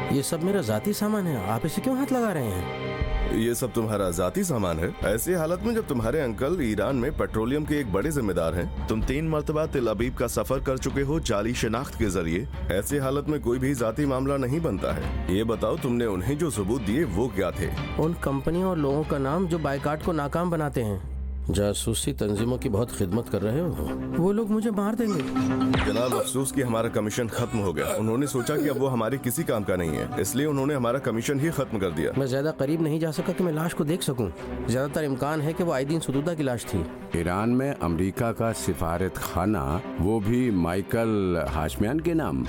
ये सब मेरा जाती सामान है, आप इसे क्यों हाथ लगा रहे हैं? ये सब तुम्हारा जाती सामान है। ऐसी हालत में जब तुम्हारे अंकल ईरान में पेट्रोलियम के एक बड़े जिम्मेदार हैं, तुम 3 मरतबा तिल अबीब का सफर कर चुके हो जाली शिनाख्त के जरिए, ऐसी हालत में कोई भी जाती मामला नहीं बनता है। ये बताओ, तुमने उन्हें जो सबूत दिए वो क्या थे? उन कंपनियों और लोगों का नाम जो बाइकाट को नाकाम बनाते हैं। जासूसी तंजीमों की बहुत खिदमत कर रहे हो, वो लोग मुझे मार देंगे। जनाब, अफसोस कि हमारा कमीशन खत्म हो गया। उन्होंने सोचा कि अब वो हमारे किसी काम का नहीं है, इसलिए उन्होंने हमारा कमीशन ही खत्म कर दिया। मैं ज्यादा करीब नहीं जा सका कि मैं लाश को देख सकूं। ज्यादातर इम्कान है कि वो आइदीन सदूदा की लाश थी। ईरान में अमेरिका का सिफारत खाना, वो भी माइकल हाशमियान के नाम।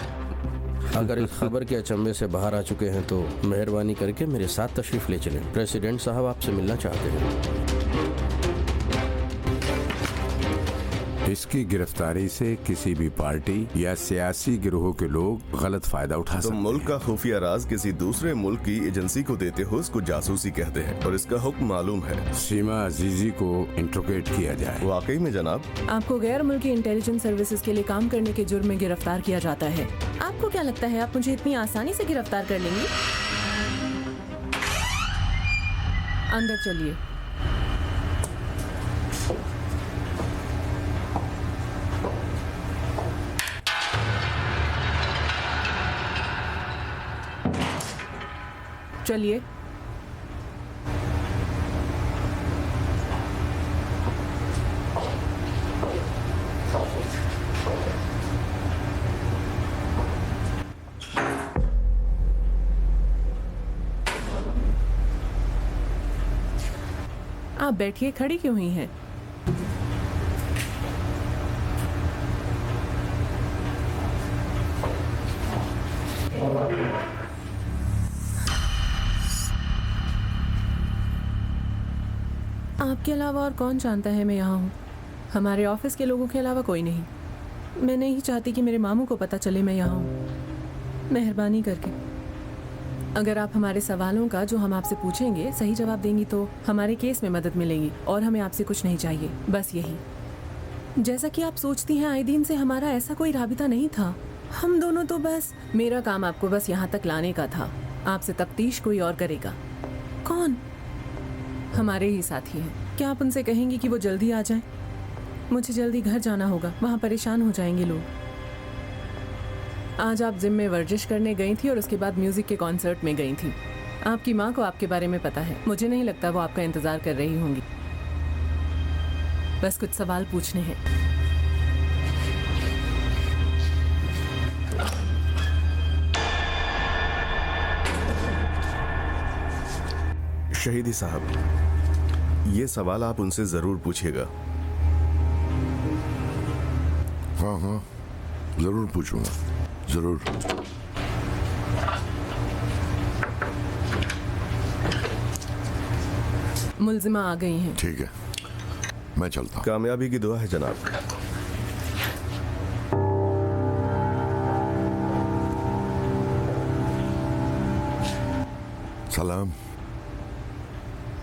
अगर इस खबर के अचंभे से बाहर आ चुके हैं तो मेहरबानी करके मेरे साथ तशरीफ ले चलें। प्रेसिडेंट साहब आपसे मिलना चाहते हैं। इसकी गिरफ्तारी से किसी भी पार्टी या सियासी गिरोह के लोग गलत फायदा उठा सकते तुम हैं। मुल्क का खुफिया राज किसी दूसरे मुल्क की एजेंसी को देते हो, इसको जासूसी कहते हैं और इसका हुक्म मालूम है। सीमा अजीजी को इंट्रोगेट किया जाए। वाकई में जनाब? आपको गैर मुल्की इंटेलिजेंस सर्विसेज के लिए काम करने के जुर्म में गिरफ्तार किया जाता है। आपको क्या लगता है आप मुझे इतनी आसानी से गिरफ्तार कर लेंगी? अंदर चलिए। चलिए। आप बैठिए, खड़ी क्यों हुई हैं? आपके अलावा और कौन जानता है मैं यहाँ हूँ? हमारे ऑफिस के लोगों के अलावा कोई नहीं। मैं नहीं चाहती कि मेरे मामू को पता चले मैं यहाँ हूँ। मेहरबानी करके अगर आप हमारे सवालों का जो हम आपसे पूछेंगे सही जवाब देंगी तो हमारे केस में मदद मिलेगी और हमें आपसे कुछ नहीं चाहिए, बस यही। जैसा कि आप सोचती हैं आइदीन से हमारा ऐसा कोई राबिता नहीं था। हम दोनों तो बस, मेरा काम आपको बस यहाँ तक लाने का था। आपसे तफ्तीश कोई और करेगा। कौन? हमारे ही साथी हैं। क्या आप उनसे कहेंगी कि वो जल्दी आ जाएं? मुझे जल्दी घर जाना होगा, वहाँ परेशान हो जाएंगे लोग। आज आप जिम में वर्जिश करने गई थी और उसके बाद म्यूजिक के कॉन्सर्ट में गई थी। आपकी माँ को आपके बारे में पता है। मुझे नहीं लगता वो आपका इंतजार कर रही होंगी। बस कुछ सवाल पूछने हैं। शहीदी साहब, ये सवाल आप उनसे जरूर पूछिएगा। हाँ हाँ, जरूर पूछूंगा, जरूर। मुल्जिमा आ गई हैं। ठीक है, मैं चलता हूँ। कामयाबी की दुआ है जनाब। सलाम।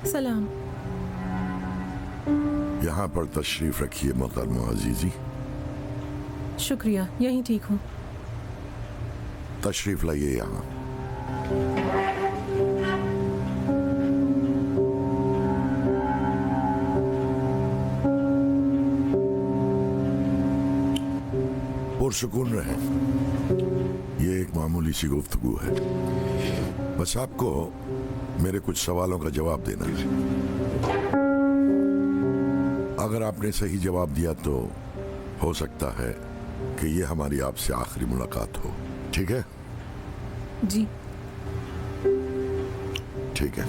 सलाम। यहाँ पर तशरीफ रखिए मोहतरमा अजीजी। शुक्रिया, यहीं ठीक हूँ। तशरीफ लाइए यहाँ। पुरसुकून रहें। ये एक मामूली सी गुफ्तगू है। बस आपको मेरे कुछ सवालों का जवाब देना है। अगर आपने सही जवाब दिया तो हो सकता है कि ये हमारी आपसे आखिरी मुलाकात हो। ठीक है? जी ठीक है।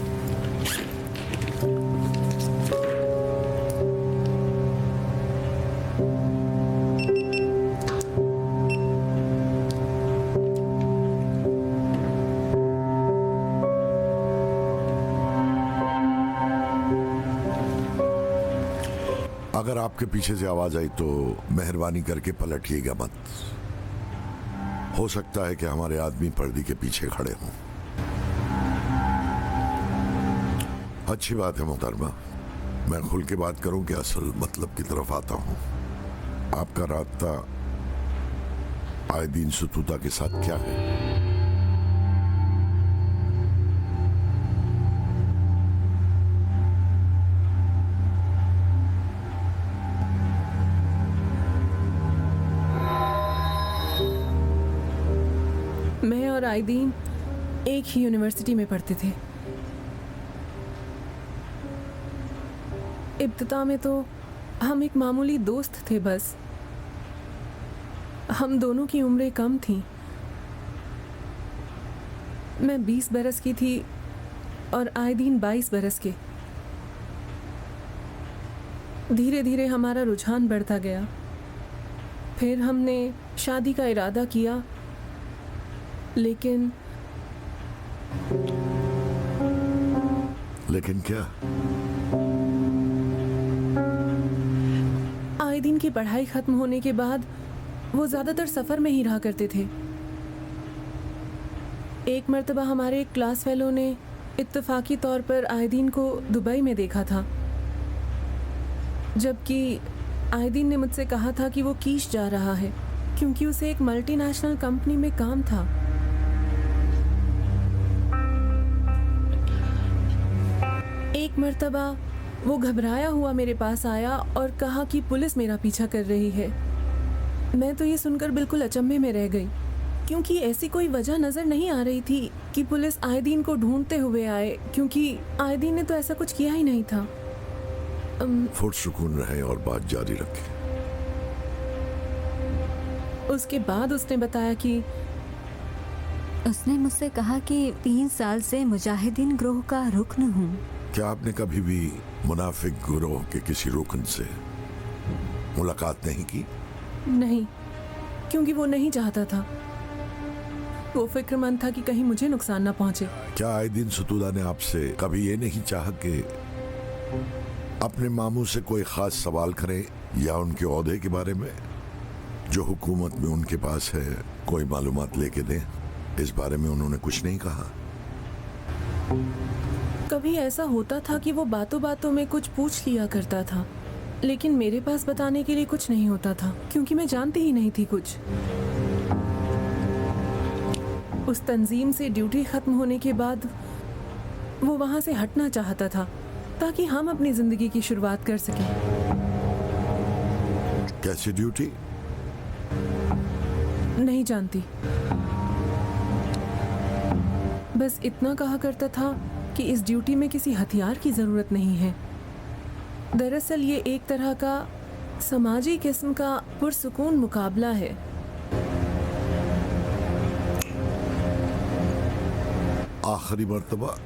अगर आपके पीछे से आवाज आई तो मेहरबानी करके पलटिएगा मत। हो सकता है कि हमारे आदमी पर्दे के पीछे खड़े हों। अच्छी बात है मोहतरमा, मैं खुल के बात करूं कि असल मतलब की तरफ आता हूं। आपका रास्ता आइदीन सतूता के साथ क्या है? और आइदीन एक ही यूनिवर्सिटी में पढ़ते थे। इब्तिदा में तो हम एक मामूली दोस्त थे बस। हम दोनों की उम्रें कम थीं। मैं 20 बरस की थी और आइदीन 22 बरस के। धीरे धीरे हमारा रुझान बढ़ता गया। फिर हमने शादी का इरादा किया, लेकिन क्या? आइदीन की पढ़ाई खत्म होने के बाद वो ज़्यादातर सफ़र में ही रहा करते थे। एक मर्तबा हमारे एक क्लास फेलो ने इत्तेफाकी तौर पर आइदीन को दुबई में देखा था, जबकि आइदीन ने मुझसे कहा था कि वो कीश जा रहा है क्योंकि उसे एक मल्टीनेशनल कंपनी में काम था। एक मर्तबा वो घबराया हुआ मेरे पास आया और कहा कि पुलिस मेरा पीछा कर रही है। मैं तो ये सुनकर बिल्कुल अचंभे में रह गई, क्योंकि ऐसी कोई वजह नज़र नहीं आ रही थी कि पुलिस आइदीन को ढूंढते हुए आए, क्योंकि आइदीन ने तो ऐसा कुछ किया ही नहीं था। पुरसुकून रहे और बात जारी रखें। उसके बाद उसने बताया कि उसने मुझसे कहा कि 3 साल से मुजाहिदीन ग्रोह का रुकन हूँ। क्या आपने कभी भी मुनाफिक गिरोह के किसी रुकन से मुलाकात नहीं की? नहीं, क्योंकि वो नहीं चाहता था। वो फिक्रमंद था कि कहीं मुझे नुकसान ना पहुंचे। क्या आइदीन सतूदा ने आपसे कभी ये नहीं चाहा कि अपने मामू से कोई खास सवाल करें या उनके ओहदे के बारे में जो हुकूमत में उनके पास है कोई मालूमात लेके दें? इस बारे में उन्होंने कुछ नहीं कहा? कभी ऐसा होता था कि वो बातों बातों में कुछ पूछ लिया करता था, लेकिन मेरे पास बताने के लिए कुछ नहीं होता था क्योंकि मैं जानती ही नहीं थी कुछ। उस तंजीम से ड्यूटी खत्म होने के बाद वो वहां से हटना चाहता था ताकि हम अपनी जिंदगी की शुरुआत कर सकें। कैसी ड्यूटी? नहीं जानती, बस इतना कहा करता था कि इस ड्यूटी में किसी हथियार की जरूरत नहीं है। दरअसल ये एक तरह का समाजी किस्म का पुरसुकून मुकाबला है। आखिरी मर्तबा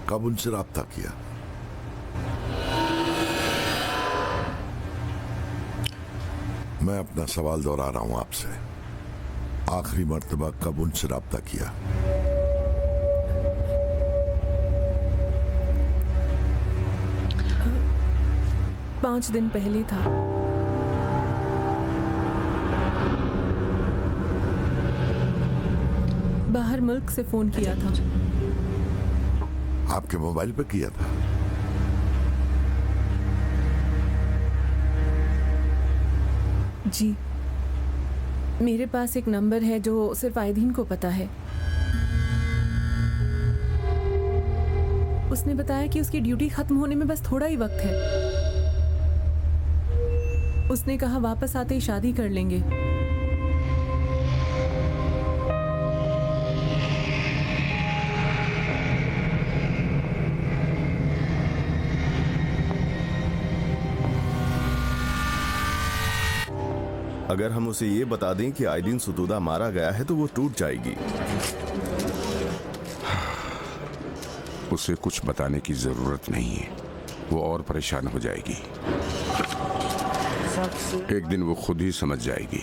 कब उनसे राब्ता किया? मैं अपना सवाल दोहरा रहा हूं आपसे। आखिरी मर्तबा कब उनसे राब्ता किया? पाँच दिन पहले था। बाहर मुल्क से फोन किया था। आपके मोबाइल पर किया था? जी, मेरे पास एक नंबर है जो सिर्फ आइदीन को पता है। उसने बताया कि उसकी ड्यूटी खत्म होने में बस थोड़ा ही वक्त है। उसने कहा वापस आते ही शादी कर लेंगे। अगर हम उसे ये बता दें कि आइदीन सतूदा मारा गया है तो वो टूट जाएगी। उसे कुछ बताने की जरूरत नहीं है, वो और परेशान हो जाएगी। एक दिन वो खुद ही समझ जाएगी।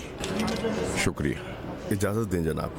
शुक्रिया। इजाजत दें जनाब।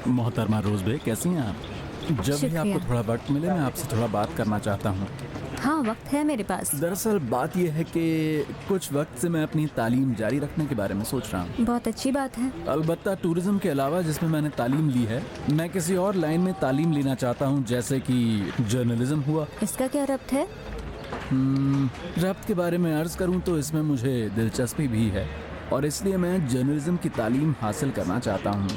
मोहतरमा रोज़बे, कैसी हैं आप? जब भी आपको थोड़ा वक्त मिले मैं आपसे थोड़ा बात करना चाहता हूँ। हाँ, वक्त है मेरे पास। दरअसल बात यह है कि कुछ वक्त से मैं अपनी तालीम जारी रखने के बारे में सोच रहा हूँ। बहुत अच्छी बात है। अलबत्ता टूरिज्म के अलावा जिसमें मैंने तालीम ली है, मैं किसी और लाइन में तालीम लेना चाहता हूँ, जैसे कि जर्नलिज्म हुआ। इसका क्या रब्त है? रब्त के बारे में अर्ज करूँ तो इसमें मुझे दिलचस्पी भी है और इसलिए मैं जर्नलिज्म की तालीम हासिल करना चाहता हूँ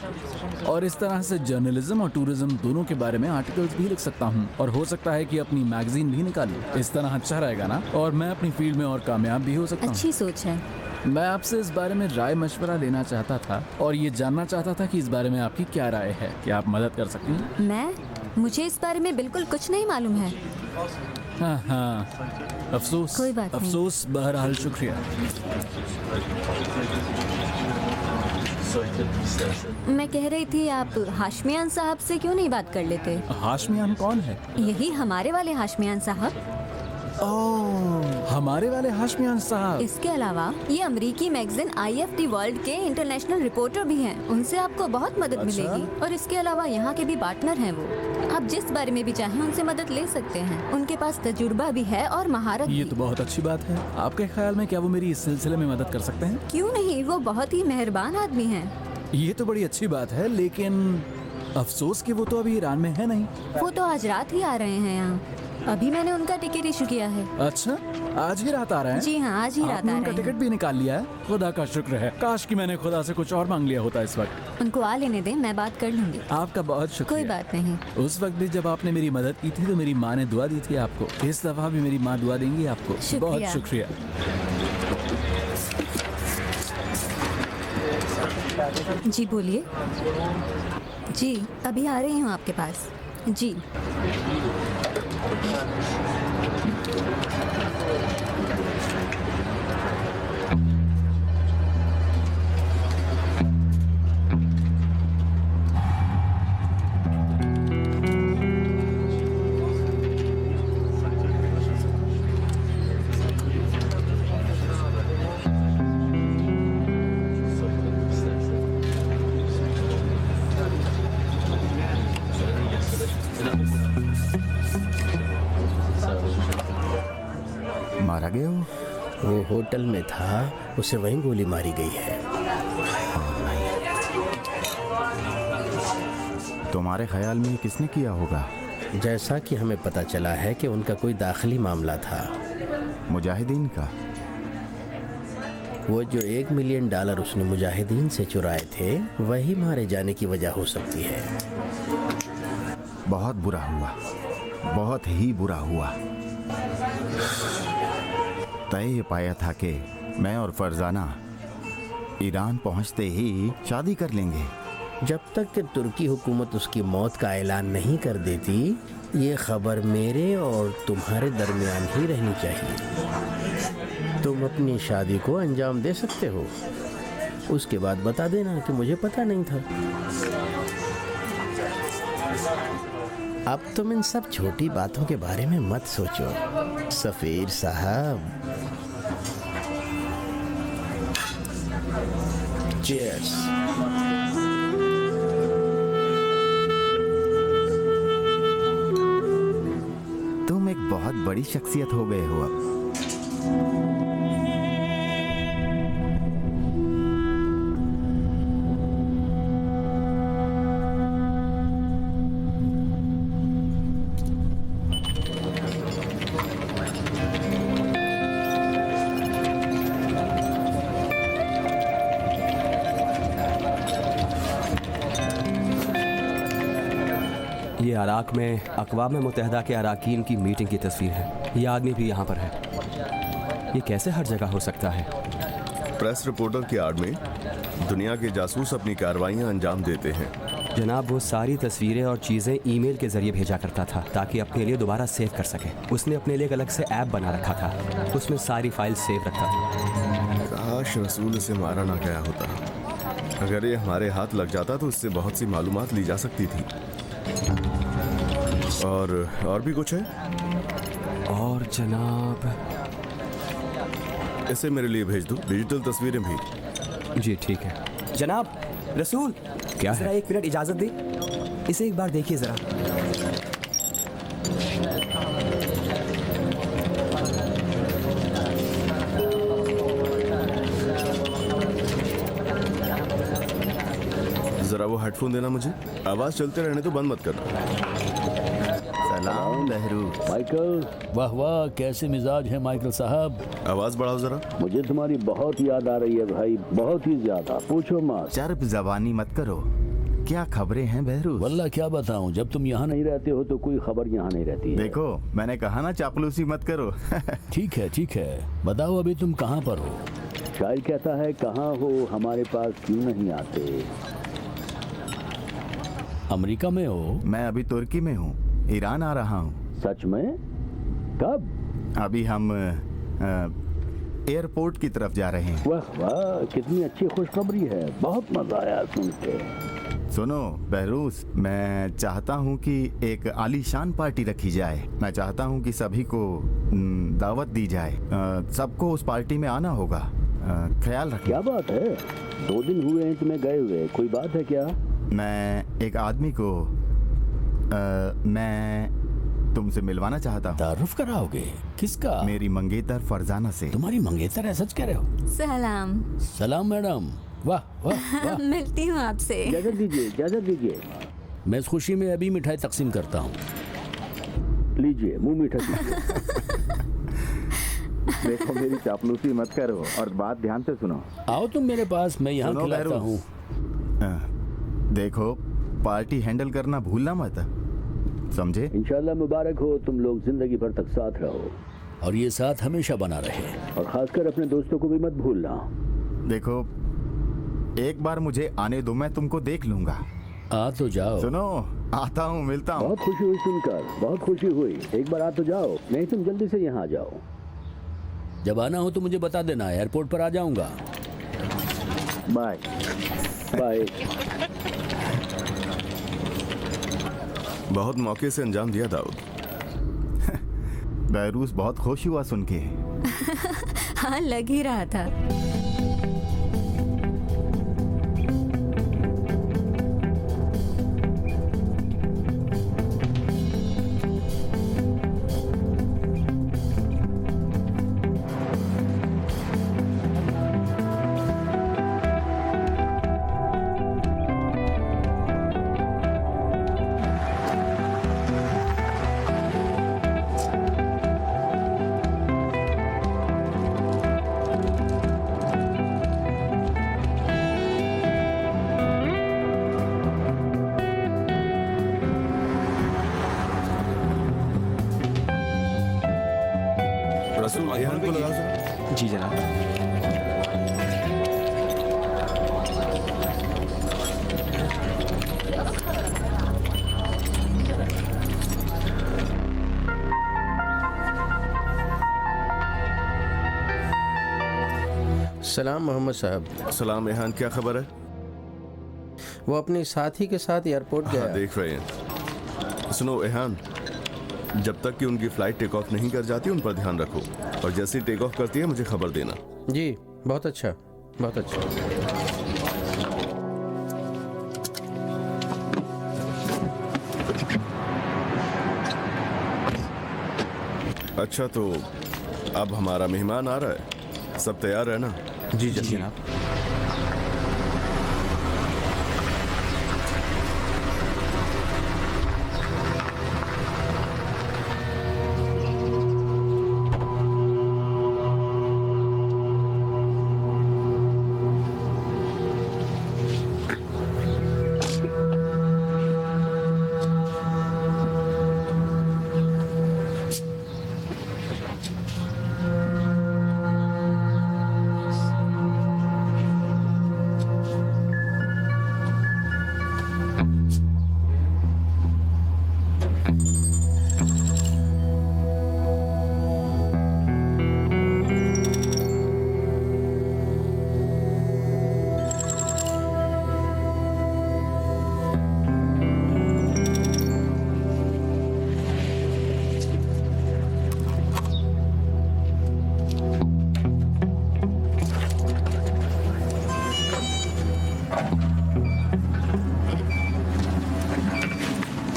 और इस तरह से जर्नलिज्म और टूरिज्म दोनों के बारे में आर्टिकल्स भी लिख सकता हूँ और हो सकता है कि अपनी मैगजीन भी निकालूं। इस तरह अच्छा रहेगा ना, और मैं अपनी फील्ड में और कामयाब भी हो सकता हूँ। अच्छी सोच है। मैं आपसे इस बारे में राय मशवरा लेना चाहता था और ये जानना चाहता था कि इस बारे में आपकी क्या राय है। क्या आप मदद कर सकती हैं? मुझे इस बारे में बिल्कुल कुछ नहीं मालूम है। हाँ, अफसोस। कोई बात नहीं। अफसोस, बहरहाल शुक्रिया। मैं कह रही थी, आप हाशमियान साहब से क्यों नहीं बात कर लेते? हाशमियान कौन है? यही हमारे वाले हाशमियान साहब। हमारे वाले हाशमियान साहब। इसके अलावा ये अमेरिकी मैगजीन IFT वर्ल्ड के इंटरनेशनल रिपोर्टर भी हैं। उनसे आपको बहुत मदद मिलेगी और इसके अलावा यहाँ के भी पार्टनर हैं वो। आप जिस बारे में भी चाहें उनसे मदद ले सकते हैं। उनके पास तजुर्बा भी है और महारत ये भी। तो बहुत अच्छी बात है। आपके ख्याल में क्या वो मेरी इस सिलसिले में मदद कर सकते हैं? क्यों नहीं, वो बहुत ही मेहरबान आदमी हैं। ये तो बड़ी अच्छी बात है, लेकिन अफसोस कि वो तो अभी ईरान में है नहीं। वो तो आज रात ही आ रहे हैं यहाँ। अभी मैंने उनका टिकट इशू किया है। अच्छा, आज ही रात आ रहा है? जी हाँ, आज ही रात आपने आ उनका रहे टिकट हैं। भी निकाल लिया है? खुदा का शुक्र है। काश कि मैंने खुदा से कुछ और मांग लिया होता इस वक्त। उनको आ लेने दें, मैं बात कर लूंगी। आपका बहुत शुक्रिया। कोई बात नहीं। उस वक्त भी जब आपने मेरी मदद की थी तो मेरी माँ ने दुआ दी थी आपको। इस दफा भी मेरी माँ दुआ देंगी आपको। शुक्रिया। बहुत शुक्रिया। जी बोलिए। जी, अभी आ रही हूँ आपके पास। जी। मारा गया वो होटल में था, उसे वहीं गोली मारी गई है। तुम्हारे ख्याल में किसने किया होगा? जैसा कि हमें पता चला है कि उनका कोई दाखिली मामला था। मुजाहिदीन का? वो जो $1 मिलियन उसने मुजाहिदीन से चुराए थे, वही मारे जाने की वजह हो सकती है। बहुत बुरा हुआ, बहुत ही बुरा हुआ। तय ये पाया था कि मैं और फरजाना ईरान पहुंचते ही शादी कर लेंगे। जब तक कि तुर्की हुकूमत उसकी मौत का ऐलान नहीं कर देती, ये खबर मेरे और तुम्हारे दरमियान ही रहनी चाहिए। तुम अपनी शादी को अंजाम दे सकते हो, उसके बाद बता देना कि मुझे पता नहीं था। अब तुम इन सब छोटी बातों के बारे में मत सोचो सफीर साहब। चीयर्स। तुम एक बहुत बड़ी शख्सियत हो गए हो अब। ये इराक में अक़वाम मुत्तहिदा के अरकान की मीटिंग की तस्वीर है। ये आदमी भी यहाँ पर है। ये कैसे हर जगह हो सकता है? प्रेस रिपोर्टर की आड़ में दुनिया के जासूस अपनी कार्रवाइयां अंजाम देते हैं। जनाब, वो सारी तस्वीरें और चीज़ें ईमेल के ज़रिए भेजा करता था ताकि अपने लिए दोबारा सेव कर सके। उसने अपने लिए एक अलग से ऐप बना रखा था, उसमें सारी फाइल सेव रखता था। काश रसूल इसे मारा ना गया होता। अगर ये हमारे हाथ लग जाता तो इससे बहुत सी मालूमात ली जा सकती थी। और भी कुछ है? और जनाब, इसे मेरे लिए भेज दो, डिजिटल तस्वीरें भी। जी ठीक है जनाब। रसूल, क्या जरा है? 1 मिनट इजाज़त दी, इसे एक बार देखिए ज़रा। जरा वो हेडफोन देना मुझे। आवाज चलते रहने तो बंद मत करना। सलाम बहरूस। माइकल, वाह वाह, कैसे मिजाज है माइकल साहब। आवाज बढ़ाओ जरा। मुझे तुम्हारी बहुत याद आ रही है भाई, बहुत ही ज्यादा, पूछो मत। चर्प जबानी मत करो। क्या खबरें हैं बहरूस? वल्ला क्या बताऊं, जब तुम यहाँ नहीं रहते हो तो कोई खबर यहाँ नहीं रहती है। देखो मैंने कहा ना चापलूसी मत करो। ठीक है, बताओ अभी तुम कहाँ पर हो? शायर कहता है कहाँ हो, हमारे पास क्यों नहीं आते। अमेरिका में हो? मैं अभी तुर्की में हूँ, ईरान आ रहा हूँ। सच में? कब? अभी हम एयरपोर्ट की तरफ जा रहे हैं। वाह वाह, कितनी अच्छी खुशखबरी है, बहुत मजा आया सुन के। सुनो बहरूस, मैं चाहता हूँ कि एक आलीशान पार्टी रखी जाए। मैं चाहता हूँ कि सभी को दावत दी जाए। सबको उस पार्टी में आना होगा। ख्याल रखना। क्या बात है, 2 दिन हुए हैं तुम्हें गए हुए, कोई बात है क्या? मैं एक आदमी को मैं तुमसे मिलवाना चाहता हूँ। तारुफ कराओगे? किसका? मेरी मंगेतर फरजाना से। तुम्हारी मंगेतर है? सच कह रहे हो? सलाम। सलाम मैडम। वाह वाह वाह। मिलती हूँ आपसे। इजाजत दीजिए। मैं इस खुशी में अभी मिठाई तकसीम करता हूँ। लीजिए, मुंह मीठा कीजिए। देखो मेरी चापलूसी मत करो और बात ध्यान से सुनो। आओ तुम मेरे पास, मैं यहाँ खिलाता हूँ। देखो पार्टी हैंडल करना भूलना मत, समझे? इंशाल्लाह मुबारक हो, तुम लोग जिंदगी भर तक साथ रहो और ये साथ हमेशा बना रहे, और खासकर अपने दोस्तों को भी मत भूलना। देखो एक बार मुझे आने दो, मैं तुमको देख लूंगा। आ तो जाओ। सुनो, आता हूँ, मिलता हूँ। बहुत खुशी हुई सुनकर, बहुत खुशी हुई। एक बार आ तो जाओ, नहीं तुम जल्दी से यहाँ आ जाओ। जब आना हो तो मुझे बता देना, एयरपोर्ट पर आ जाऊंगा। Bye bye. बहुत मौके से अंजाम दिया दाऊद। बहरूस बहुत खुश हुआ सुन के। हाँ, लग ही रहा था। रसूल रेहान को लगा जरा। जी जनाब। सलाम मोहम्मद साहब। सलाम रेहान, क्या खबर है? वो अपने साथी के साथ एयरपोर्ट गया। हाँ, देख रहे हैं। सुनो रेहान, जब तक कि उनकी फ्लाइट टेक ऑफ नहीं कर जाती उन पर ध्यान रखो, और जैसे ही टेक ऑफ करती है मुझे खबर देना। जी, बहुत अच्छा, बहुत अच्छा। अच्छा, तो अब हमारा मेहमान आ रहा है, सब तैयार है ना? जी जनाब।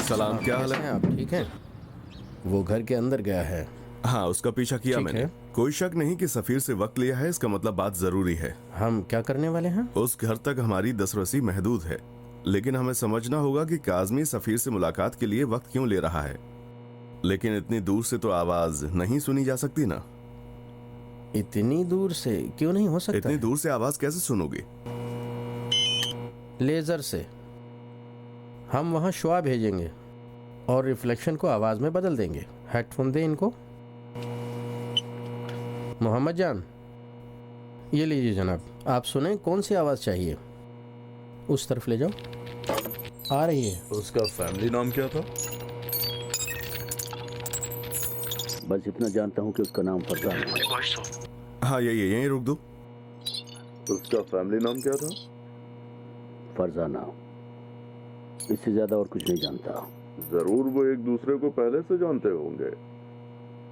सलाम, क्या हाल कैसे है? हैं आप? ठीक हैं? वो घर के अंदर गया है। हाँ, उसका पीछा किया ठीक मैंने। है। कोई शक नहीं कि सफीर से वक्त लिया है, इसका मतलब बात जरूरी है। हम क्या करने वाले हैं? उस घर तक हमारी दस्तरसी महदूद है। लेकिन हमें समझना होगा कि काज़मी सफीर से मुलाकात के लिए वक्त क्यों ले रहा है। लेकिन इतनी दूर से तो आवाज नहीं सुनी जा सकती ना। इतनी दूर से क्यों नहीं हो सकता? इतनी दूर से आवाज कैसे सुनोगे? लेजर से। हम वहां शुआ भेजेंगे और रिफ्लेक्शन को आवाज में बदल देंगे। हेडफोन दे इनको। मोहम्मद जान, ये लीजिए जनाब, आप सुने कौन सी आवाज चाहिए? उस तरफ ले जाओ, आ रही है। उसका फैमिली नाम क्या था? बस इतना जानता हूँ कि उसका नाम फरजान है। हाँ यही रुक दो। उसका फैमिली नाम क्या था? फरजाना। इससे ज्यादा और कुछ नहीं जानता। जरूर वो एक दूसरे को पहले से जानते होंगे।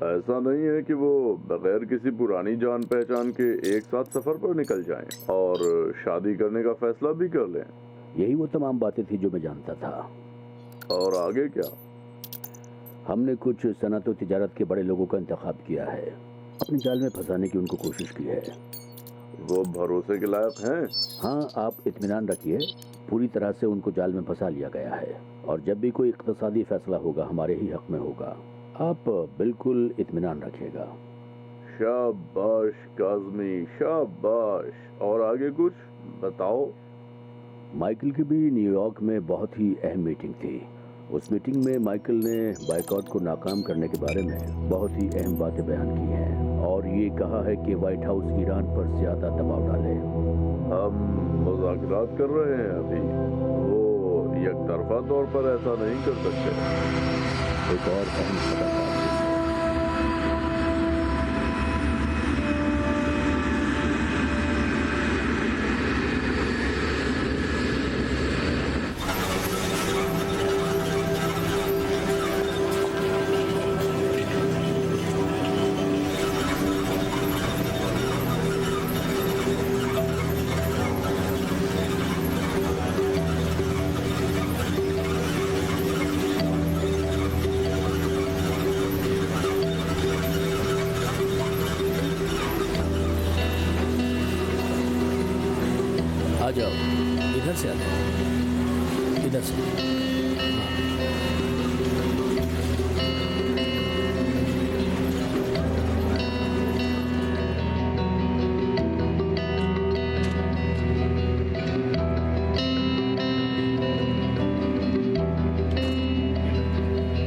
ऐसा नहीं है कि वो बगैर किसी पुरानी जान पहचान के एक साथ सफर पर निकल जाएं और शादी करने का फैसला भी कर लें। यही वो तमाम बातें थी जो मैं जानता था। और आगे क्या? हमने कुछ सनत और तिजारत के बड़े लोगों का इंतखाब किया है, अपने जाल में फंसाने की उनको कोशिश की है। वो भरोसे के लायक हैं? हाँ, आप इत्मीनान रखिए, पूरी तरह से उनको जाल में फंसा लिया गया है और जब भी कोई इक़्तिसादी फैसला होगा हमारे ही हक में होगा। आप बिल्कुल इत्मीनान रखिएगा। शाबाश काज़मी, शाबाश। और आगे कुछ बताओ। माइकल की भी न्यूयॉर्क में बहुत ही अहम मीटिंग थी। उस मीटिंग में माइकल ने बाइकआउट को नाकाम करने के बारे में बहुत ही अहम बातें बयान की हैं और ये कहा है कि व्हाइट हाउस ईरान पर ज्यादा दबाव डाले। हम मुज़ाकरात कर रहे हैं अभी, वो एक तरफा तौर पर ऐसा नहीं कर सकते। एक और अहम खबर है। आ जाओ, इधर से आ जाओ, इधर से।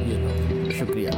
ये लो, शुक्रिया।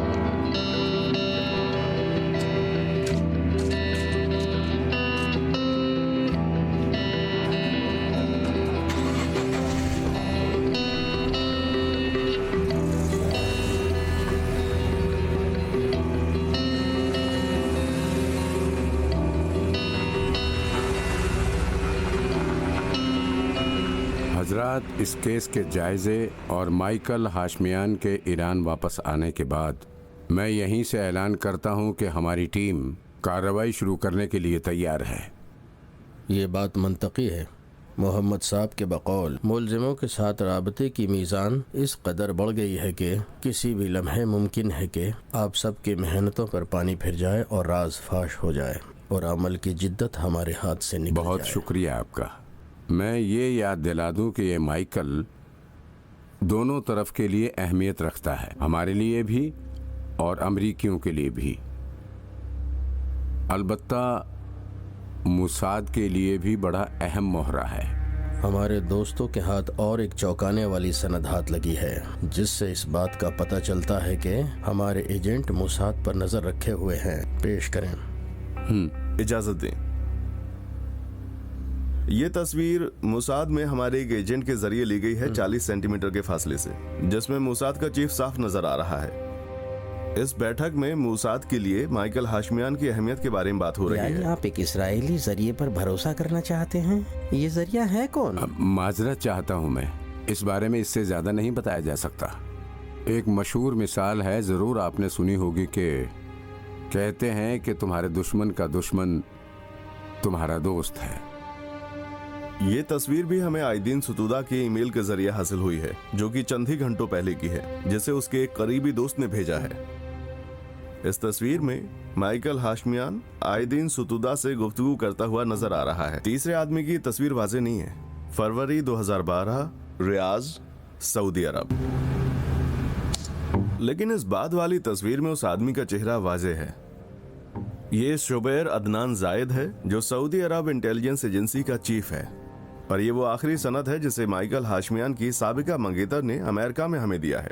हजरात, इस केस के जायजे और माइकल हाशमियान के ईरान वापस आने के बाद मैं यहीं से ऐलान करता हूं कि हमारी टीम कार्रवाई शुरू करने के लिए तैयार है। ये बात मंतकी है। मोहम्मद साहब के बकौल मुलजिमों के साथ राबते की मीज़ान इस कदर बढ़ गई है कि किसी भी लम्हे मुमकिन है कि आप सब की मेहनतों पर पानी फिर जाए और राज फाश हो जाए और अमल की जिद्दत हमारे हाथ से निकल बहुत जाए। शुक्रिया आपका। मैं ये याद दिला दूं कि ये माइकल दोनों तरफ के लिए अहमियत रखता है, हमारे लिए भी और अमरीकियों के लिए भी। अलबत्ता मुसाद के लिए भी बड़ा अहम मोहरा है। हमारे दोस्तों के हाथ और एक चौंकाने वाली सनद हाथ लगी है, जिससे इस बात का पता चलता है कि हमारे एजेंट मुसाद पर नजर रखे हुए हैं। पेश करें। इजाजत दें। ये तस्वीर मुसाद में हमारे एक एजेंट के जरिए ली गई है 40 सेंटीमीटर के फासले से, जिसमें मुसाद का चीफ साफ नजर आ रहा है। इस बैठक में मुसाद के लिए माइकल हाशमियान की अहमियत के बारे में बात हो रही यानी है। आप एक इजरायली जरिए पर भरोसा करना चाहते हैं? ये जरिया है कौन? माजरत चाहता हूं मैं, इस बारे में इससे ज्यादा नहीं बताया जा सकता। एक मशहूर मिसाल है, जरूर आपने सुनी होगी कि कहते हैं कि तुम्हारे दुश्मन का दुश्मन तुम्हारा दोस्त है। ये तस्वीर भी हमें आइदीन सुतुदा के ईमेल के जरिए हासिल हुई है, जो कि चंद ही घंटों पहले की है, जिसे उसके एक करीबी दोस्त ने भेजा है। इस तस्वीर में माइकल हाशमियान आइदीन सुतुदा से गुफ्तगू करता हुआ नजर आ रहा है। तीसरे आदमी की तस्वीर वाज़ेह नहीं है। फरवरी 2012 रियाज, सऊदी अरब। लेकिन इस बाद वाली तस्वीर में उस आदमी का चेहरा वाज़ेह है। ये शुबैर अदनान जायद है जो सऊदी अरब इंटेलिजेंस एजेंसी का चीफ है, और ये वो आखिरी सनद है जिसे माइकल हाशमियान की साबिका मंगेतर ने अमेरिका में हमें दिया है।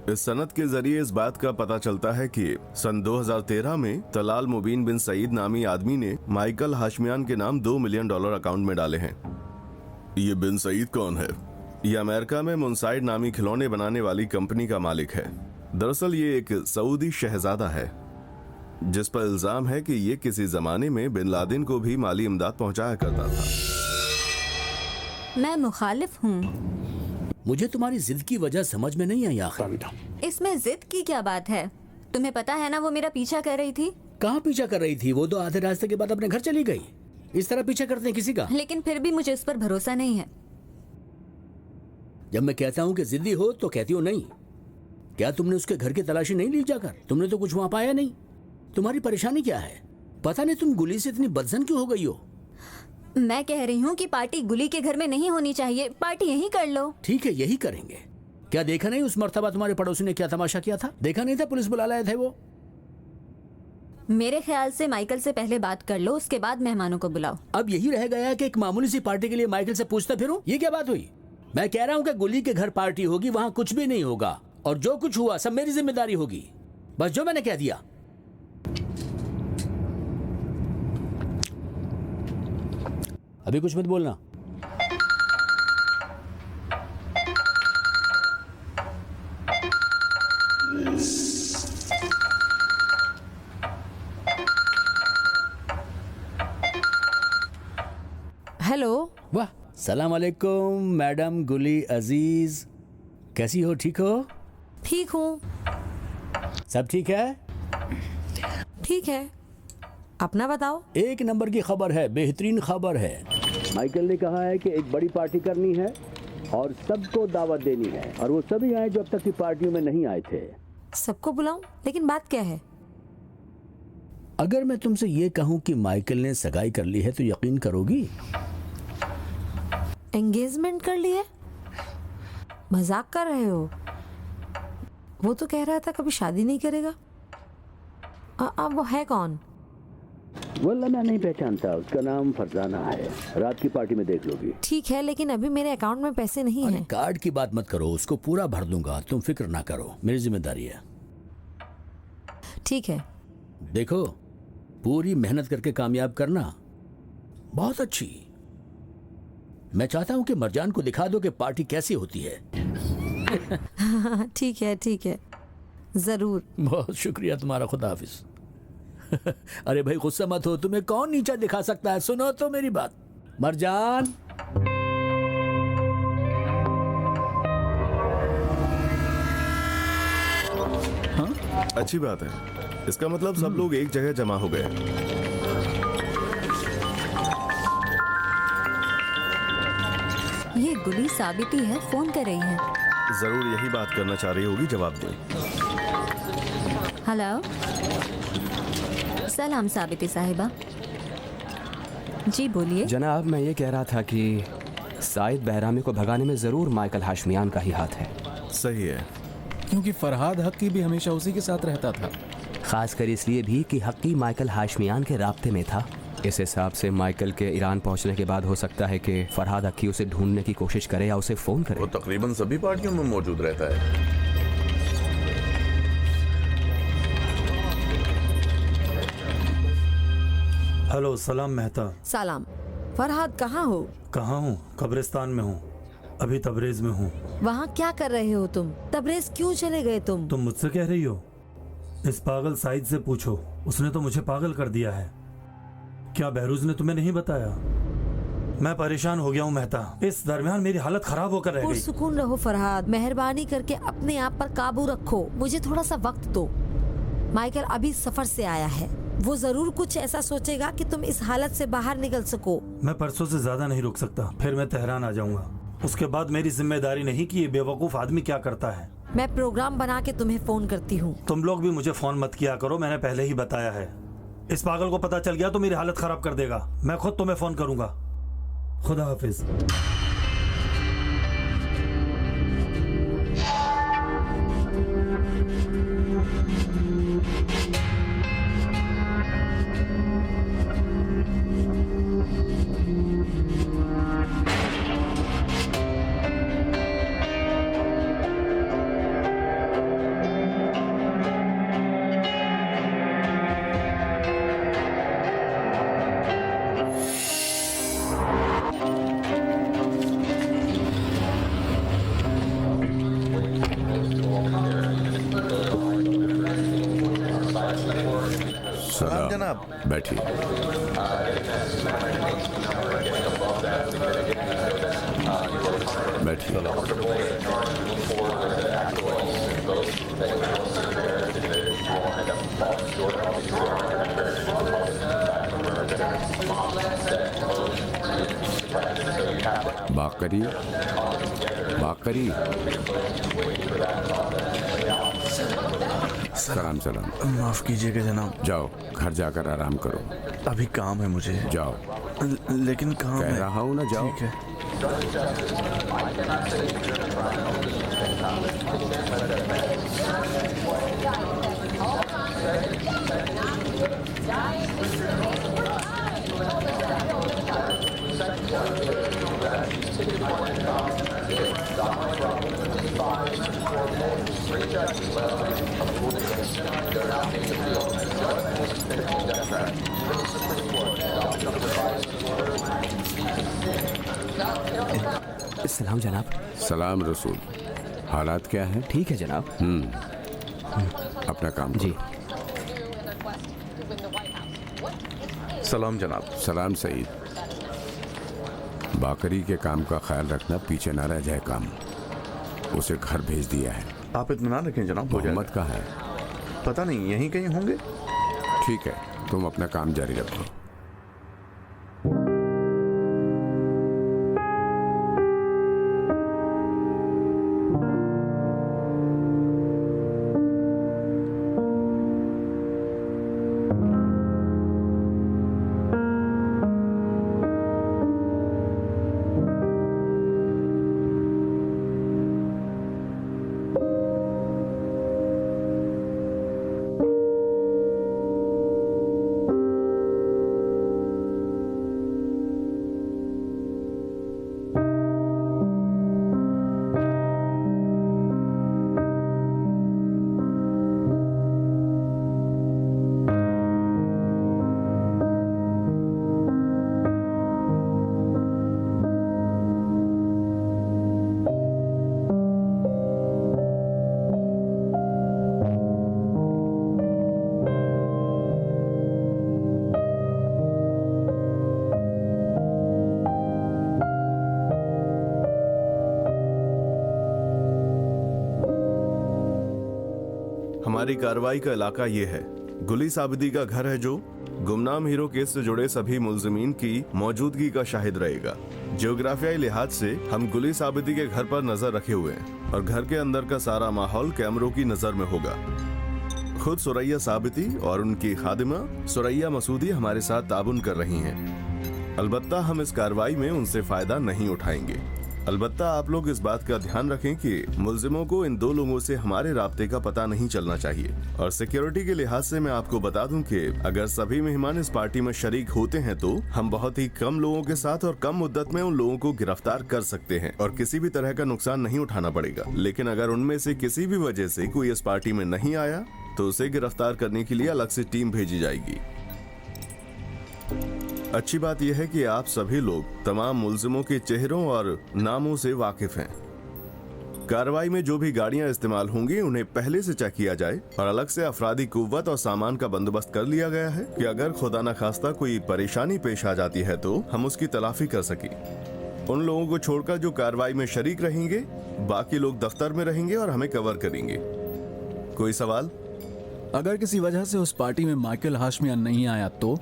इस सनद के जरिए इस बात का पता चलता है कि सन 2013 में तलाल मुबीन बिन सईद नामी आदमी ने माइकल हाशमियान के नाम $2 मिलियन अकाउंट में डाले हैं। ये बिन सईद कौन है? ये अमेरिका में मुनसाइड नामी खिलौने बनाने वाली कंपनी का मालिक है। दरअसल ये एक सऊदी शहजादा है जिस पर इल्जाम है कि ये किसी जमाने में बिन लादेन को भी माली इमदाद पहुंचाया करता था। मैं मुखालिफ हूँ। मुझे तुम्हारी जिद की वजह समझ में नहीं आई आखिर। इसमें जिद की क्या बात है? तुम्हें पता है ना वो मेरा पीछा कर रही थी। कहाँ पीछा कर रही थी? वो तो आधे रास्ते के बाद अपने घर चली गई। इस तरह पीछा करते हैं किसी का? लेकिन फिर भी मुझे उस पर भरोसा नहीं है। जब मैं कहता हूँ कि जिद्दी हो तो कहती हो नहीं। क्या तुमने उसके घर की तलाशी नहीं ली जाकर? तुमने तो कुछ वहाँ पाया नहीं। तुम्हारी परेशानी क्या है? पता नहीं तुम गुली से इतनी बदजन क्यों हो गई हो? मैं कह रही हूँ कि पार्टी गुली के घर में नहीं होनी चाहिए। पार्टी यहीं कर लो। ठीक है, यही करेंगे। क्या देखा नहीं उस मर्तबा तुम्हारे पड़ोसी ने क्या तमाशा किया था? देखा नहीं था? पुलिस बुला लाए थे वो। मेरे ख्याल से माइकल से पहले बात कर लो, उसके बाद मेहमानों को बुलाओ। अब यही रह गया कि एक मामूली सी पार्टी के लिए माइकल से पूछता फिरूं? ये क्या बात हुई? मैं कह रहा हूँ कि गुली के घर पार्टी होगी, वहाँ कुछ भी नहीं होगा, और जो कुछ हुआ सब मेरी जिम्मेदारी होगी। बस जो मैंने कह दिया। अभी कुछ मत बोलना। हेलो। वाह, सलाम अलैकुम मैडम गुली अजीज, कैसी हो? ठीक हो? ठीक हूँ। सब ठीक है? ठीक है, अपना बताओ। एक नंबर की खबर है, बेहतरीन खबर है। माइकल ने कहा है कि एक बड़ी पार्टी करनी है और सबको दावत देनी है, और वो सभी आए जो अब तक की पार्टियों में नहीं आए थे। सबको बुलाऊं? लेकिन बात क्या है? अगर मैं तुमसे ये कहूँ कि माइकल ने सगाई कर ली है तो यकीन करोगी? एंगेजमेंट कर ली है? मजाक कर रहे हो? वो तो कह रहा था कभी शादी नहीं करेगा। अब वो है कौन? वल्ला मैं नहीं पहचानता, उसका नाम फरजाना है। रात की पार्टी में देख लोगी। ठीक है, लेकिन अभी मेरे अकाउंट में पैसे नहीं हैं। कार्ड की बात मत करो, उसको पूरा भर दूंगा, तुम फिक्र ना करो, मेरी जिम्मेदारी है। ठीक है। देखो, पूरी मेहनत करके कामयाब करना। बहुत अच्छी। मैं चाहता हूँ कि मरजान को दिखा दो कि पार्टी कैसी होती है। ठीक है, ठीक है, जरूर। बहुत शुक्रिया तुम्हारा, खुदा हाफिज। अरे भाई गुस्सा मत हो, तुम्हें कौन नीचा दिखा सकता है? सुनो तो मेरी बात। मरजान, हाँ? अच्छी बात है, इसका मतलब सब लोग एक जगह जमा हो गए। ये गुली साबिती है, फोन कर रही है। जरूर यही बात करना चाह रही होगी, जवाब दो। हेलो, सलाम साबिती साहिबा। जी बोलिए। जनाब, मैं ये कह रहा था कि साइद बहरामी को भगाने में जरूर माइकल हाशमियान का ही हाथ है। सही है, क्योंकि फरहाद हक्की भी हमेशा उसी के साथ रहता था। खासकर इसलिए भी कि हक्की माइकल हाशमियान के राब्ते में था। इस हिसाब से माइकल के ईरान पहुंचने के बाद हो सकता है कि फरहाद हक्की उसे ढूंढने की कोशिश करे या उसे फोन करे। वो तकरीबन सभी पार्टियों में मौजूद रहता है। हेलो, सलाम मेहता। सलाम। फरहाद कहाँ हो? कहाँ हूँ? कब्रिस्तान में हूँ, अभी तबरेज में हूँ। वहाँ क्या कर रहे हो तुम? तबरेज क्यों चले गए तुम? तुम मुझसे कह रही हो? इस पागल साइद से पूछो, उसने तो मुझे पागल कर दिया है। क्या बहरूज ने तुम्हें नहीं बताया? मैं परेशान हो गया हूँ मेहता, इस दरमियान मेरी हालत खराब होकर रह गई। सुकून रहो फरहाद, मेहरबानी करके अपने आप पर काबू रखो, मुझे थोड़ा सा वक्त दो। माइकल अभी सफर से आया है, वो जरूर कुछ ऐसा सोचेगा कि तुम इस हालत से बाहर निकल सको। मैं परसों से ज्यादा नहीं रुक सकता, फिर मैं तेहरान आ जाऊंगा। उसके बाद मेरी जिम्मेदारी नहीं कि ये बेवकूफ आदमी क्या करता है। मैं प्रोग्राम बना के तुम्हें फोन करती हूँ। तुम लोग भी मुझे फोन मत किया करो, मैंने पहले ही बताया है। इस पागल को पता चल गया तो मेरी हालत खराब कर देगा। मैं खुद तुम्हें फोन करूंगा। खुदा हाफिज। सलाम जनाब। बैठिए। बाकरी बाकरी सलाम सलाम। माफ कीजिएगा जनाब। जाओ घर जाकर आराम करो। अभी काम है मुझे। जाओ। लेकिन काम कह रहा हूँ ना, जाओ। ठीक है। सलाम जनाब। सलाम रसूल। हालात क्या है? ठीक है जनाब। अपना काम जी। सलाम जनाब। सलाम सईद। बाकरी के काम का ख्याल रखना, पीछे ना रह जाए काम। उसे घर भेज दिया है। आप इत्मीनान रखें जनाब। मोहम्मद कहाँ है? पता नहीं, यहीं कहीं होंगे। ठीक है, तुम अपना काम जारी रखो। हमारी कार्रवाई का इलाका ये है। गुली साबिदी का घर है जो गुमनाम हीरो केस से जुड़े सभी मुलजिमीन की मौजूदगी का शाहिद रहेगा। जियोग्राफियाई लिहाज से हम गुली साबिदी के घर पर नजर रखे हुए हैं और घर के अंदर का सारा माहौल कैमरों की नजर में होगा। खुद सुरैया साबिती और उनकी खादिमा सुरैया मसूदी हमारे साथ ताबुन कर रही हैं। अलबत्ता हम इस कार्रवाई में उनसे फायदा नहीं उठाएंगे। अलबत्ता आप लोग इस बात का ध्यान रखें कि मुल्जिमों को इन दो लोगों से हमारे राब्ते का पता नहीं चलना चाहिए। और सिक्योरिटी के लिहाज से मैं आपको बता दूं कि अगर सभी मेहमान इस पार्टी में शरीक होते हैं तो हम बहुत ही कम लोगों के साथ और कम मुद्दत में उन लोगों को गिरफ्तार कर सकते हैं और किसी भी तरह का नुकसान नहीं उठाना पड़ेगा। लेकिन अगर उनमें से किसी भी वजह से कोई इस पार्टी में नहीं आया तो उसे गिरफ्तार करने के लिए अलग से टीम भेजी जाएगी। अच्छी बात यह है कि आप सभी लोग तमाम मुल्जिमों के चेहरों और नामों से वाकिफ हैं। कार्रवाई में जो भी गाड़ियां इस्तेमाल होंगी उन्हें पहले से चेक किया जाए और अलग से अफरादी कुव्वत और सामान का बंदोबस्त कर लिया गया है कि अगर खुदा न खास्ता कोई परेशानी पेश आ जाती है तो हम उसकी तलाफी कर सकें। उन लोगों को छोड़कर जो कार्रवाई में शरीक रहेंगे, बाकी लोग दफ्तर में रहेंगे और हमें कवर करेंगे। कोई सवाल? अगर किसी वजह से उस पार्टी में माइकल हाशमियान नहीं आया तो?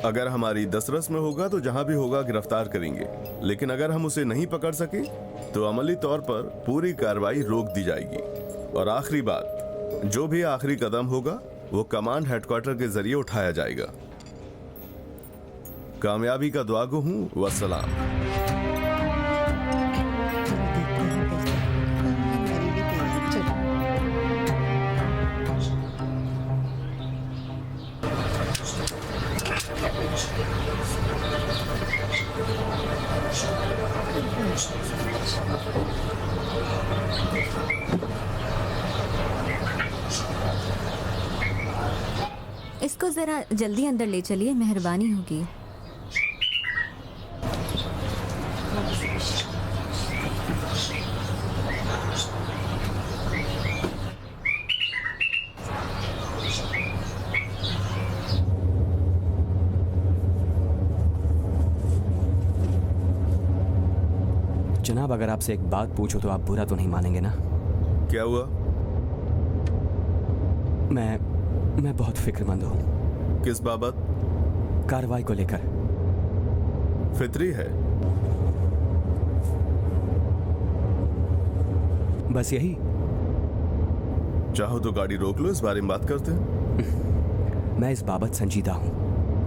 अगर हमारी दस्तरस में होगा तो जहां भी होगा गिरफ्तार करेंगे, लेकिन अगर हम उसे नहीं पकड़ सके तो अमली तौर पर पूरी कार्रवाई रोक दी जाएगी। और आखिरी बात, जो भी आखिरी कदम होगा वो कमांड हेडक्वार्टर के जरिए उठाया जाएगा। कामयाबी का दुआ गो हूँ। वस्सलाम। इसको जरा जल्दी अंदर ले चलिए, मेहरबानी होगी। जनाब, अगर आपसे एक बात पूछूं तो आप बुरा तो नहीं मानेंगे ना? क्या हुआ? मैं बहुत फिक्रमंद हूं। किस बाबत? कार्रवाई को लेकर। फितरी है? बस यही। चाहो तो गाड़ी रोक लो, इस बारे में बात करते हैं। मैं इस बाबत संजीदा हूं,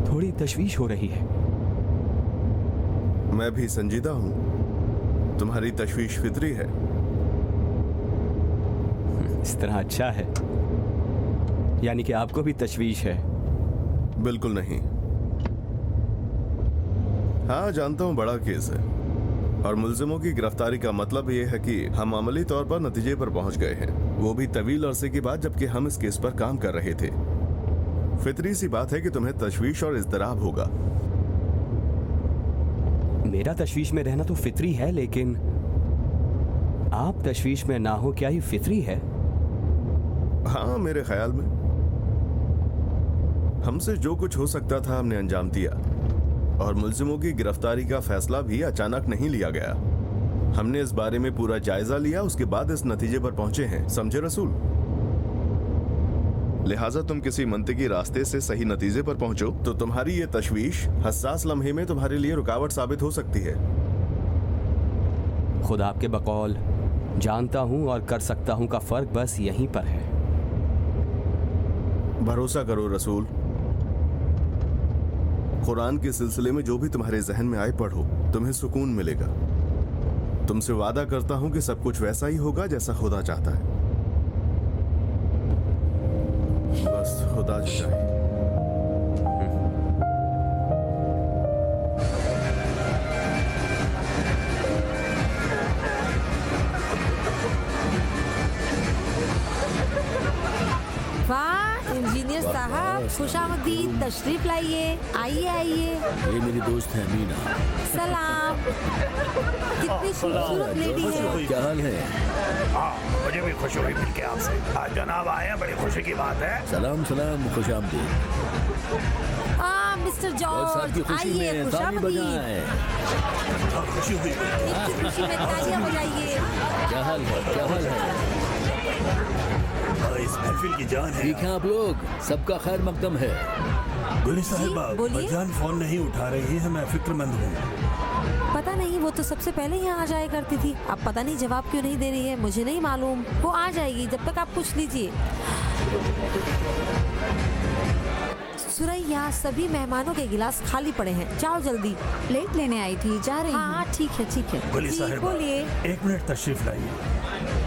थोड़ी तशवीश हो रही है। मैं भी संजीदा हूं, तुम्हारी तशवीश फितरी है। इस तरह अच्छा है, यानी कि आपको भी तशवीश है? बिल्कुल नहीं। हाँ, जानता हूं बड़ा केस है और मुल्जिमों की गिरफ्तारी का मतलब यह है कि हम अमली तौर पर नतीजे पर पहुंच गए हैं, वो भी तवील अरसे के बाद, जबकि हम इस केस पर काम कर रहे थे। फितरी सी बात है कि तुम्हें तशवीश और इज़्तिराब होगा। मेरा तशवीश में रहना तो फितरी है, लेकिन आप तशवीश में ना हो, क्या ये फितरी है? हाँ, मेरे ख्याल में हमसे जो कुछ हो सकता था हमने अंजाम दिया, और मुल्जिमों की गिरफ्तारी का फैसला भी अचानक नहीं लिया गया। हमने इस बारे में पूरा जायजा लिया, उसके बाद इस नतीजे पर पहुंचे हैं। समझे रसूल? लिहाजा तुम किसी मंतिकी रास्ते से सही नतीजे पर पहुंचो तो तुम्हारी ये तशवीश हसास लम्हे में तुम्हारे लिए रुकावट साबित हो सकती है। खुद आपके बकौल जानता हूं और कर सकता हूं का फर्क बस यहीं पर है। भरोसा करो रसूल, कुरान के सिलसिले में जो भी तुम्हारे जहन में आए पढ़ो, तुम्हें सुकून मिलेगा। तुमसे वादा करता हूं कि सब कुछ वैसा ही होगा जैसा खुदा चाहता है। बस खुदा जो चाहे। वाह इंजीनियर साहब, खुशामदीद, तशरीफ लाइए। आइए आइए। ये मेरी दोस्त है मीना। सलाम। कितनी खूबसूरत लेडी है। क्या हाल है? मुझे भी खुशी हुई मिलके आपसे। आज जनाब आए हैं, बड़ी खुशी की बात है। सलाम सलाम, खुशामदीद। मिस्टर और जॉर्ज, साहब की खुशी आइए, में ताली बजाएं। खुशी हुई। इतनी खुशी में तालियां बजाइए। क्या हाल है? क्या हाल है? इस महफिल की जान है। ठीक है आप लोग, सबका खैर मकदम है। गुली साहिबा, भाईजान फोन नहीं उठा रही है, मैं फिक्रमंद हूँ। पता नहीं, वो तो सबसे पहले यहाँ आ जाया करती थी। अब पता नहीं जवाब क्यों नहीं दे रही है, मुझे नहीं मालूम। वो आ जाएगी, जब तक आप पूछ लीजिए। सुरैया, सभी मेहमानों के गिलास खाली पड़े हैं, जाओ जल्दी। प्लेट लेने आई थी, जा रही हूँ। हाँ ठीक है ठीक है। गुली जी, साहिबा, बोलिए। 1 मिनट तशरीफ लाइए,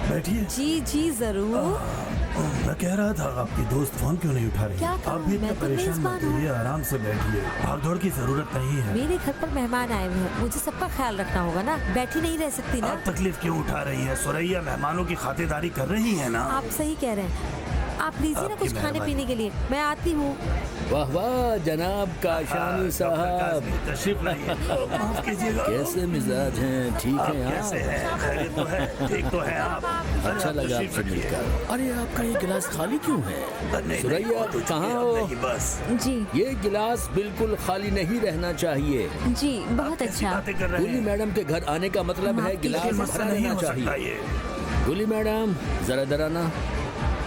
बैठिए। जी जी जरूर। मैं कह रहा था, आपकी दोस्त फोन क्यों नहीं उठा रही? क्या आप करूं, भी मैं इतना तो परेशान मेजबान मत हूँ। होइए, आराम से बैठिए, भागदौड़ की जरूरत नहीं है। मेरे घर पर मेहमान आए हुए हैं, मुझे सबका ख्याल रखना होगा ना, बैठी नहीं रह सकती ना। आप तकलीफ क्यों उठा रही है? सुरैया मेहमानों की खातिरदारी कर रही है ना। आप सही कह रहे हैं। आप लीजिए ना कुछ खाने पीने के लिए, मैं आती हूँ। वाह वाह जनाब काशानी साहब, तशरीफ लाइए। माफ कीजिएगा। कैसे मिजाज हैं? ठीक आप है कैसे हैं? खैरियत तो है? ठीक तो है आप? अच्छा लगा आपसे मिलकर। अरे आपका ये गिलास खाली क्यों है? सुरैया कहाँ हो? बस जी। ये गिलास बिल्कुल खाली नहीं रहना चाहिए। जी बहुत अच्छा। गुली मैडम के घर आने का मतलब है गिलास भरा रहना चाहिए। गुली मैडम जरा डराना।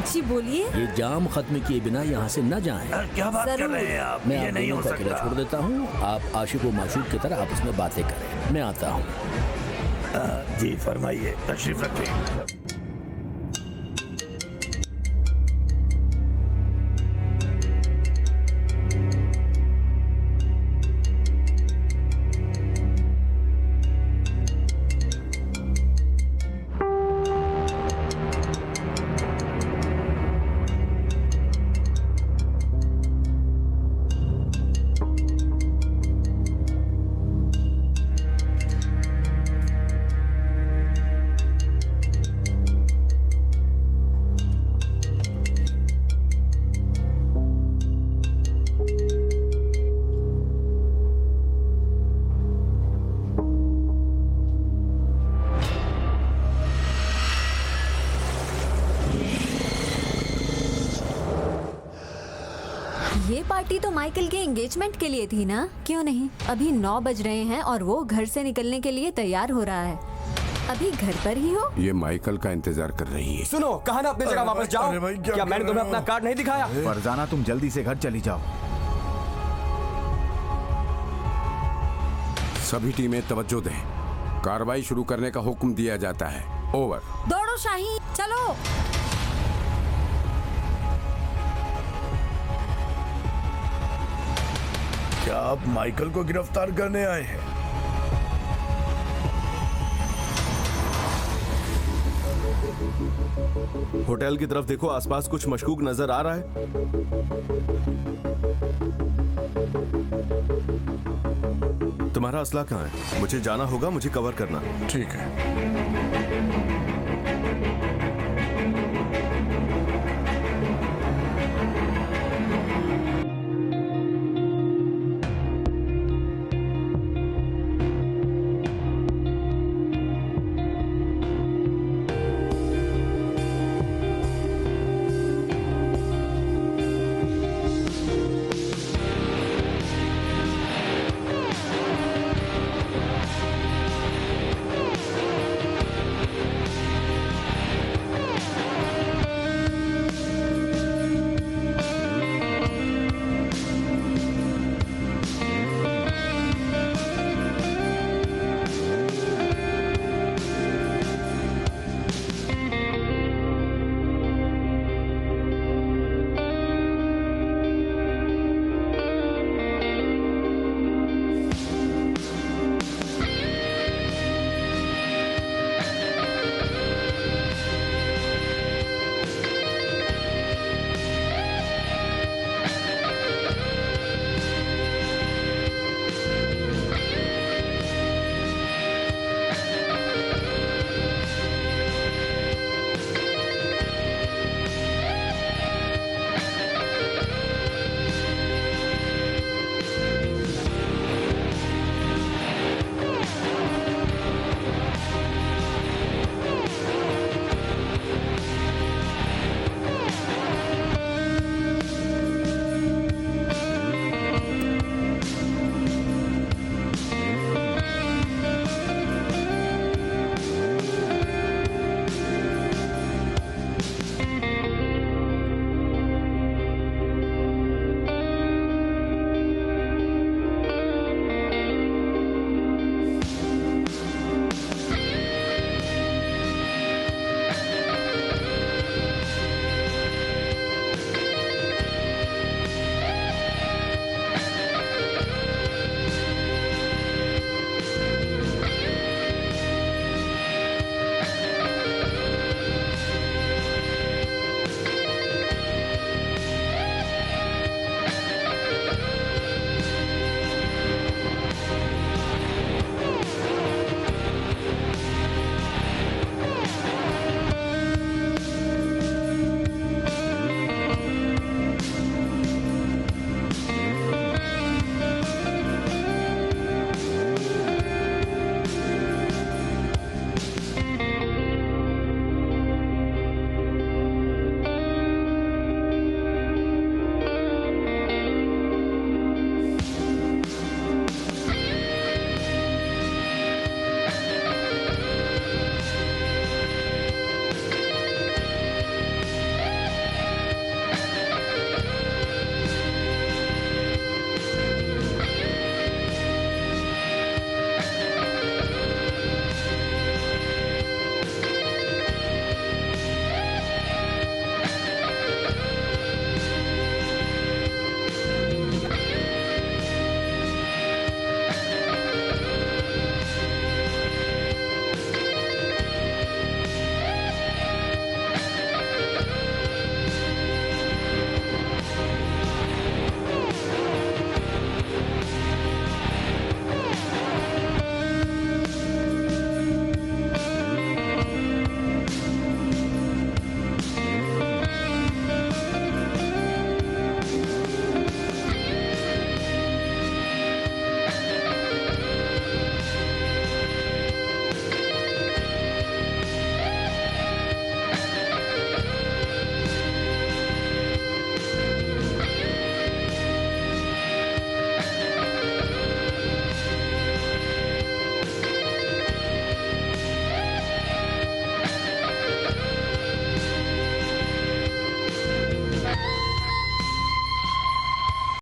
जी बोलिए। ये जाम खत्म किए बिना यहाँ से न जाएं। क्या बात कर रहे हैं आप? मैं ये आप नहीं दोनों हो को अकेला सकता। छोड़ देता हूँ, आप आशिक व माशूक की तरह आपस में बातें करें। मैं आता हूँ। जी फरमाइए, तशरीफ रखिए। पार्टी तो माइकल के एंगेजमेंट के लिए थी ना, क्यों नहीं? अभी 9 बज रहे हैं और वो घर से निकलने के लिए तैयार हो रहा है। अभी घर पर ही हो? ये माइकल का इंतजार कर रही है। सुनो, कहा ना अपनी जगह वापस जाओ। क्या मैंने तुम्हें अपना कार्ड नहीं दिखाया? फरजाना, तुम जल्दी से घर चली जाओ। सभी टीमें तवज्जो दें। कार्रवाई शुरू करने का हुक्म दिया जाता है। ओवर। दौड़ो शाही, चलो। क्या आप माइकल को गिरफ्तार करने आए हैं? होटल की तरफ देखो, आसपास कुछ मशकूक नजर आ रहा है? तुम्हारा असला कहाँ है? मुझे जाना होगा, मुझे कवर करना। ठीक है।